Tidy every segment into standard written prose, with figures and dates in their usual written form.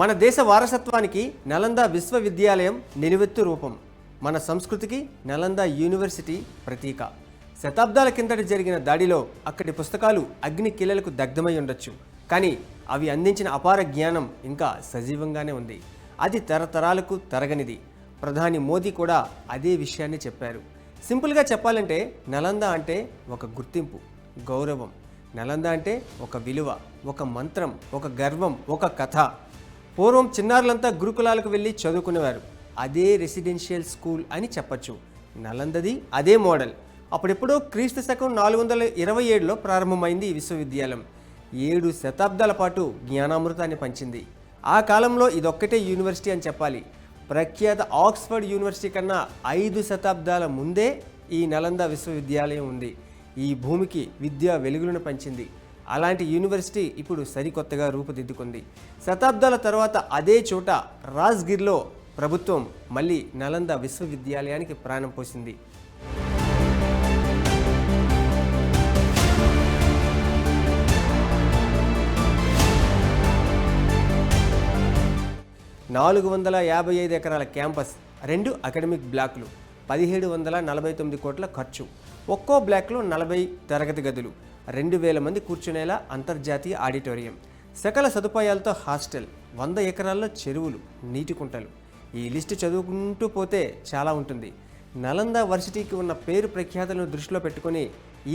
మన దేశ వారసత్వానికి నలంద విశ్వవిద్యాలయం నిలువెత్తు రూపం. మన సంస్కృతికి నలంద యూనివర్సిటీ ప్రతీక. శతాబ్దాల కిందట జరిగిన దాడిలో అక్కడి పుస్తకాలు అగ్ని కిలలకు దగ్ధమై ఉండొచ్చు, కానీ అవి అందించిన అపార జ్ఞానం ఇంకా సజీవంగానే ఉంది. అది తరతరాలకు తరగనిది. ప్రధాని మోదీ కూడా అదే విషయాన్ని చెప్పారు. సింపుల్గా చెప్పాలంటే నలంద అంటే ఒక గుర్తింపు, గౌరవం. నలంద అంటే ఒక విలువ, ఒక మంత్రం, ఒక గర్వం, ఒక కథ. పూర్వం చిన్నారులంతా గురుకులాలకు వెళ్ళి చదువుకునేవారు. అదే రెసిడెన్షియల్ స్కూల్ అని చెప్పచ్చు. నలందది అదే మోడల్. అప్పుడెప్పుడో క్రీస్తు శకం 427లో ప్రారంభమైంది ఈ విశ్వవిద్యాలయం. 7 శతాబ్దాల పాటు జ్ఞానామృతాన్ని పంచింది. ఆ కాలంలో ఇదొక్కటే యూనివర్సిటీ అని చెప్పాలి. ప్రఖ్యాత ఆక్స్ఫర్డ్ యూనివర్సిటీ కన్నా 5 శతాబ్దాల ముందే ఈ నలంద విశ్వవిద్యాలయం ఉంది. ఈ భూమికి విద్యా వెలుగులను పంచింది. అలాంటి యూనివర్సిటీ ఇప్పుడు సరికొత్తగా రూపుదిద్దుకుంది. శతాబ్దాల తర్వాత అదే చోట రాజ్గిర్లో ప్రభుత్వం మళ్ళీ నలంద విశ్వవిద్యాలయానికి ప్రాణం పోసింది. $455 ఎకరాల క్యాంపస్, 2 అకాడమిక్ బ్లాకులు, 1749 కోట్ల ఖర్చు. ఒక్కో బ్లాక్లో 40 తరగతి గదులు, 2000 మంది కూర్చునేలా అంతర్జాతీయ ఆడిటోరియం, సకల సదుపాయాలతో హాస్టల్, 100 ఎకరాల్లో చెరువులు, నీటి కుంటలు. ఈ లిస్టు చదువుకుంటూ పోతే చాలా ఉంటుంది. నలంద వర్సిటీకి ఉన్న పేరు ప్రఖ్యాతులను దృష్టిలో పెట్టుకుని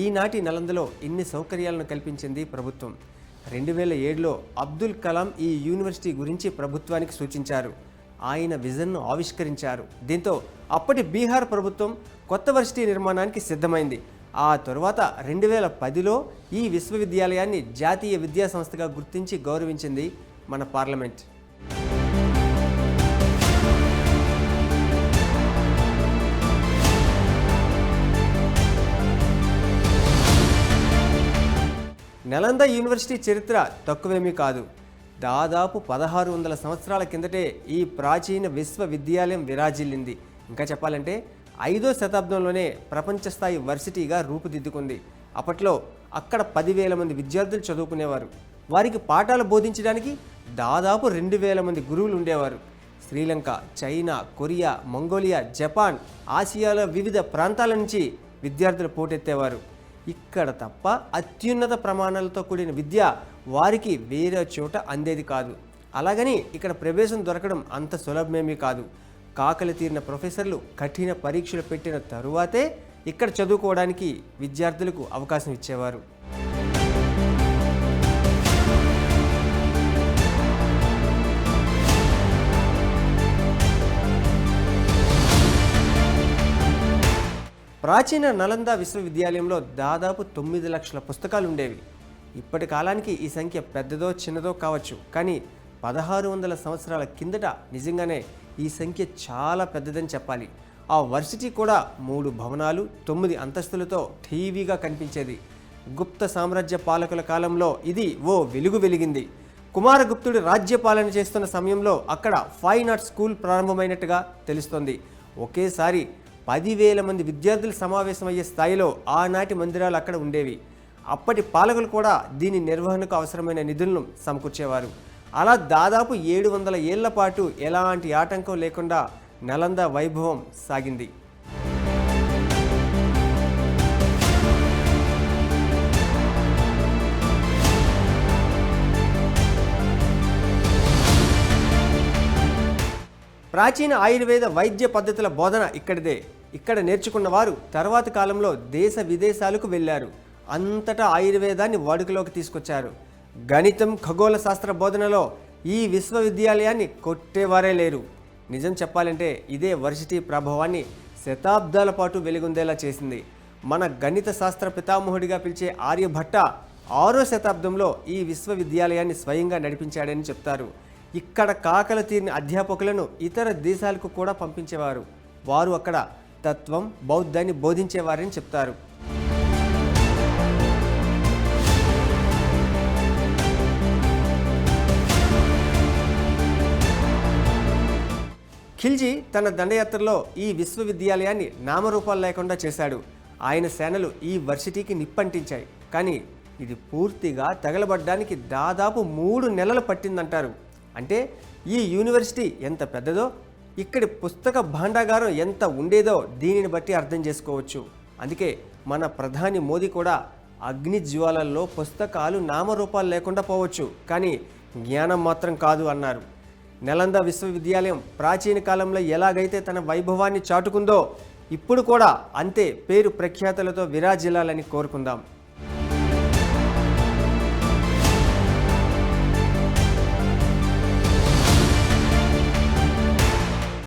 ఈనాటి నలందలో ఇన్ని సౌకర్యాలను కల్పించింది ప్రభుత్వం. 2007లో అబ్దుల్ కలాం ఈ యూనివర్సిటీ గురించి ప్రభుత్వానికి సూచించారు. ఆయన విజన్ను ఆవిష్కరించారు. దీంతో అప్పటి బీహార్ ప్రభుత్వం కొత్త వర్సిటీ నిర్మాణానికి సిద్ధమైంది. ఆ తరువాత 2010లో ఈ విశ్వవిద్యాలయాన్ని జాతీయ విద్యా సంస్థగా గుర్తించి గౌరవించింది మన పార్లమెంట్. నలంద యూనివర్సిటీ చరిత్ర తక్కువేమీ కాదు. దాదాపు 1600 సంవత్సరాల కిందటే ఈ ప్రాచీన విశ్వవిద్యాలయం విరాజిల్లింది. ఇంకా చెప్పాలంటే 5వ శతాబ్దంలోనే ప్రపంచ స్థాయి వర్సిటీగా రూపుదిద్దుకుంది. అప్పట్లో అక్కడ 10,000 మంది విద్యార్థులు చదువుకునేవారు. వారికి పాఠాలు బోధించడానికి దాదాపు 2,000 మంది గురువులు ఉండేవారు. Sri Lanka, China, Korea, Mongolia, Japan, ఆసియాలో వివిధ ప్రాంతాల నుంచి విద్యార్థులు పోటెత్తేవారు. ఇక్కడ తప్ప అత్యున్నత ప్రమాణాలతో కూడిన విద్య వారికి వేరే చోట అందేది కాదు. అలాగని ఇక్కడ ప్రవేశం దొరకడం అంత సులభమేమీ కాదు. కాకలు తీరిన ప్రొఫెసర్లు కఠిన పరీక్షలు పెట్టిన తరువాతే ఇక్కడ చదువుకోవడానికి విద్యార్థులకు అవకాశం ఇచ్చేవారు. ప్రాచీన నలంద విశ్వవిద్యాలయంలో దాదాపు 9 లక్షల పుస్తకాలు ఉండేవి. ఇప్పటి కాలానికి ఈ సంఖ్య పెద్దదో చిన్నదో కావచ్చు, కానీ 1600 సంవత్సరాల కిందట నిజంగానే ఈ సంఖ్య చాలా పెద్దదని చెప్పాలి. ఆ వర్సిటీ కూడా 3 భవనాలు, 9 అంతస్తులతో టీవీగా కనిపించేది. గుప్త సామ్రాజ్య పాలకుల కాలంలో ఇది ఓ వెలుగు వెలిగింది. కుమారగుప్తుడు రాజ్యపాలన చేస్తున్న సమయంలో అక్కడ ఫైన్ ఆర్ట్స్ స్కూల్ ప్రారంభమైనట్టుగా తెలుస్తోంది. ఒకేసారి 10,000 మంది విద్యార్థులు సమావేశమయ్యే స్థాయిలో ఆనాటి మందిరాలు అక్కడ ఉండేవి. అప్పటి పాలకులు కూడా దీని నిర్వహణకు అవసరమైన నిధులను సమకూర్చేవారు. అలా దాదాపు 700 ఏళ్ల పాటు ఎలాంటి ఆటంకం లేకుండా నలంద వైభవం సాగింది. ప్రాచీన ఆయుర్వేద వైద్య పద్ధతుల బోధన ఇక్కడిదే. ఇక్కడ నేర్చుకున్న వారు తర్వాతి కాలంలో దేశ విదేశాలకు వెళ్ళారు. అంతటా ఆయుర్వేదాన్ని వాడుకలోకి తీసుకొచ్చారు. గణితం, ఖగోళ శాస్త్ర బోధనలో ఈ విశ్వవిద్యాలయాన్ని కొట్టేవారే లేరు. నిజం చెప్పాలంటే ఇదే వర్సిటీ ప్రభావాన్ని శతాబ్దాల పాటు వెలుగొందేలా చేసింది. మన గణిత శాస్త్ర పితామహుడిగా పిలిచే ఆర్యభట్ట 6వ శతాబ్దంలో ఈ విశ్వవిద్యాలయాన్ని స్వయంగా నడిపించాడని చెప్తారు. ఇక్కడ కాకలు తీరిన అధ్యాపకులను ఇతర దేశాలకు కూడా పంపించేవారు. వారు అక్కడ తత్వం, బౌద్ధాన్ని బోధించేవారని చెప్తారు. ఖిల్జీ తన దండయాత్రలో ఈ విశ్వవిద్యాలయాన్ని నామరూపాలు లేకుండా చేశాడు. ఆయన సేనలు ఈ వర్సిటీకి నిప్పంటించాయి. కానీ ఇది పూర్తిగా తగలబడ్డానికి దాదాపు 3 నెలలు పట్టిందంటారు. అంటే ఈ యూనివర్సిటీ ఎంత పెద్దదో, ఇక్కడి పుస్తక భాండాగారం ఎంత ఉండేదో దీనిని బట్టి అర్థం చేసుకోవచ్చు. అందుకే మన ప్రధాని మోదీ కూడా అగ్ని జ్వాలల్లో పుస్తకాలు నామరూపాలు లేకుండా పోవచ్చు, కానీ జ్ఞానం మాత్రం కాదు అన్నారు. నలంద విశ్వవిద్యాలయం ప్రాచీన కాలంలో ఎలాగైతే తన వైభవాన్ని చాటుకుందో ఇప్పుడు కూడా అంతే పేరు ప్రఖ్యాతులతో విరాజిల్లాలని కోరుకుందాం.